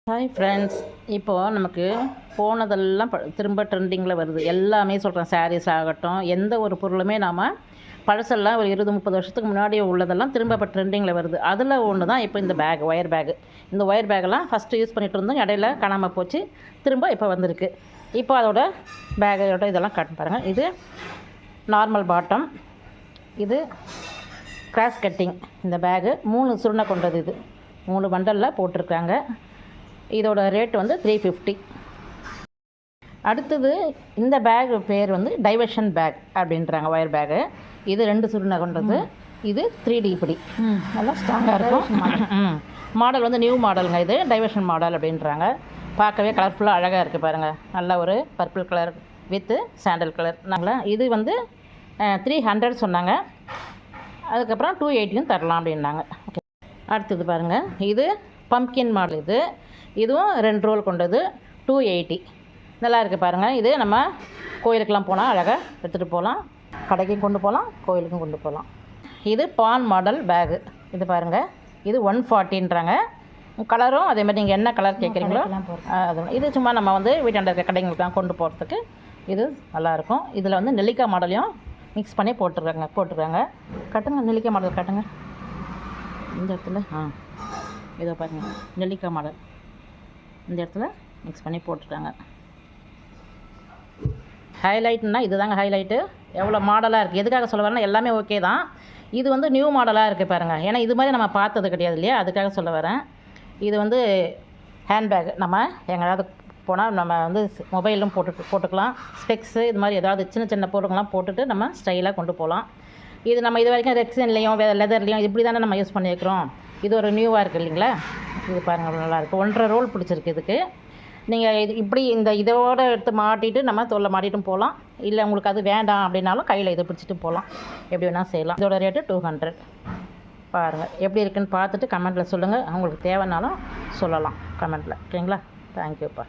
Hi friends, இப்போது நமக்கு போனதெல்லாம் திரும்ப ட்ரெண்டிங்கில் வருது. எல்லாமே சொல்கிறேன், சாரீஸ் ஆகட்டும், எந்த ஒரு பொருளுமே நாம் பழசெல்லாம் ஒரு 20-30 வருஷத்துக்கு முன்னாடி உள்ளதெல்லாம் திரும்ப இப்போ ட்ரெண்டிங்கில் வருது. அதில் ஒன்று தான் இப்போ இந்த பேக், ஒயர் பேகு. இந்த ஒயர் பேக்கெல்லாம் ஃபஸ்ட்டு யூஸ் பண்ணிகிட்டு இருந்தோம், இடையில காணாமல் போச்சு, திரும்ப இப்போ வந்திருக்கு. இப்போ அதோட பேக்கோட இதெல்லாம் காட்டு பாருங்கள். இது நார்மல் பாட்டம், இது கிராஸ் கட்டிங். இந்த பேகு 3 சுருணை கொண்டது. இது 3 பண்டலில் போட்டிருக்காங்க. இதோட ரேட் வந்து 350. அடுத்தது இந்த பேக் பேர் வந்து டைவர்ஷன் பேக் அப்படின்றாங்க. ஒயர் பேகு இது 2 சுருணை கொண்டது. இது 3D இப்படி நல்லா ஸ்ட்ராங்காக இருக்கும். மாடல் வந்து நியூ மாடலுங்க. இது டைவர்ஷன் மாடல் அப்படின்றாங்க. பார்க்கவே கலர்ஃபுல்லாக அழகாக இருக்குது பாருங்கள். நல்ல ஒரு purple colour with sandal colour. நாங்களா இது வந்து 300 சொன்னாங்க. அதுக்கப்புறம் 280 தரலாம் அப்படின்னாங்க. ஓகே, அடுத்தது பாருங்கள். இது பம்ப்கின் மாடல். இதுவும் 2 ரோல் கொண்டது, 280. நல்லா இருக்குது பாருங்கள். இது நம்ம கோயிலுக்கெலாம் போனால் அழகாக எடுத்துகிட்டு போகலாம், கடைக்கும் கொண்டு போகலாம், கோயிலுக்கும் கொண்டு போகலாம். இது பான் மாடல் பேகு. இது பாருங்கள். இது 140ன்றாங்க. கலரும் அதேமாதிரி நீங்கள் என்ன கலர் கேட்குறீங்களோ அது. இது சும்மா நம்ம வந்து வீட்டாண்ட இருக்க கடைங்களுக்கெலாம் கொண்டு போகிறதுக்கு இது நல்லாயிருக்கும். இதில் வந்து நெல்லிக்காய் மாடலையும் மிக்ஸ் பண்ணி போட்டுருக்காங்க. கட்டுங்க, நெல்லிக்காய் மாடல் காட்டுங்க. இந்த இடத்துல இதோ பாருங்கள், நெல்லிக்காய் மாடல் இந்த இடத்துல மிக்ஸ் பண்ணி போட்டுருக்காங்க. ஹைலைட்னா இது தாங்க ஹைலைட்டு. எவ்வளோ மாடலாக இருக்குது. எதுக்காக சொல்ல வரேன்னா எல்லாமே ஓகே தான். இது வந்து நியூ மாடலாக இருக்குது பாருங்கள். ஏன்னா இது மாதிரி நம்ம பார்த்தது கிடையாது இல்லையா, அதுக்காக சொல்ல வரேன். இது வந்து ஹேண்ட்பேக். நம்ம எங்கேயாவது போனால் நம்ம வந்து மொபைலும் போட்டுக்கலாம். ஸ்பெக்ஸு இது மாதிரி ஏதாவது சின்ன பொருட்கள்லாம் போட்டுட்டு நம்ம ஸ்டைலாக கொண்டு போகலாம். இது நம்ம இது வரைக்கும் ரெக்ஸன்லேயும் லெதர்லேயும் இப்படி தானே நம்ம யூஸ் பண்ணியிருக்கிறோம். இது ஒரு நியூவாக இருக்குது இல்லைங்களா. இது பாருங்கள், நல்லாயிருக்கு. 1.5 ரோல் பிடிச்சிருக்கு இதுக்கு. நீங்கள் இது இப்படி இதோடு எடுத்து மாட்டிட்டு நம்ம தோலில் மாட்டிட்டும் போகலாம். இல்லை உங்களுக்கு அது வேண்டாம் அப்படின்னாலும் கையில் இதை பிடிச்சிட்டு போகலாம். எப்படி வேணால் செய்யலாம். இதோட ரேட்டு 200. பாருங்கள் எப்படி இருக்குன்னு பார்த்துட்டு கமெண்ட்டில் சொல்லுங்கள். அவங்களுக்கு தேவைன்னாலும் சொல்லலாம் கமெண்ட்டில். ஓகேங்களா. தேங்க்யூப்பா.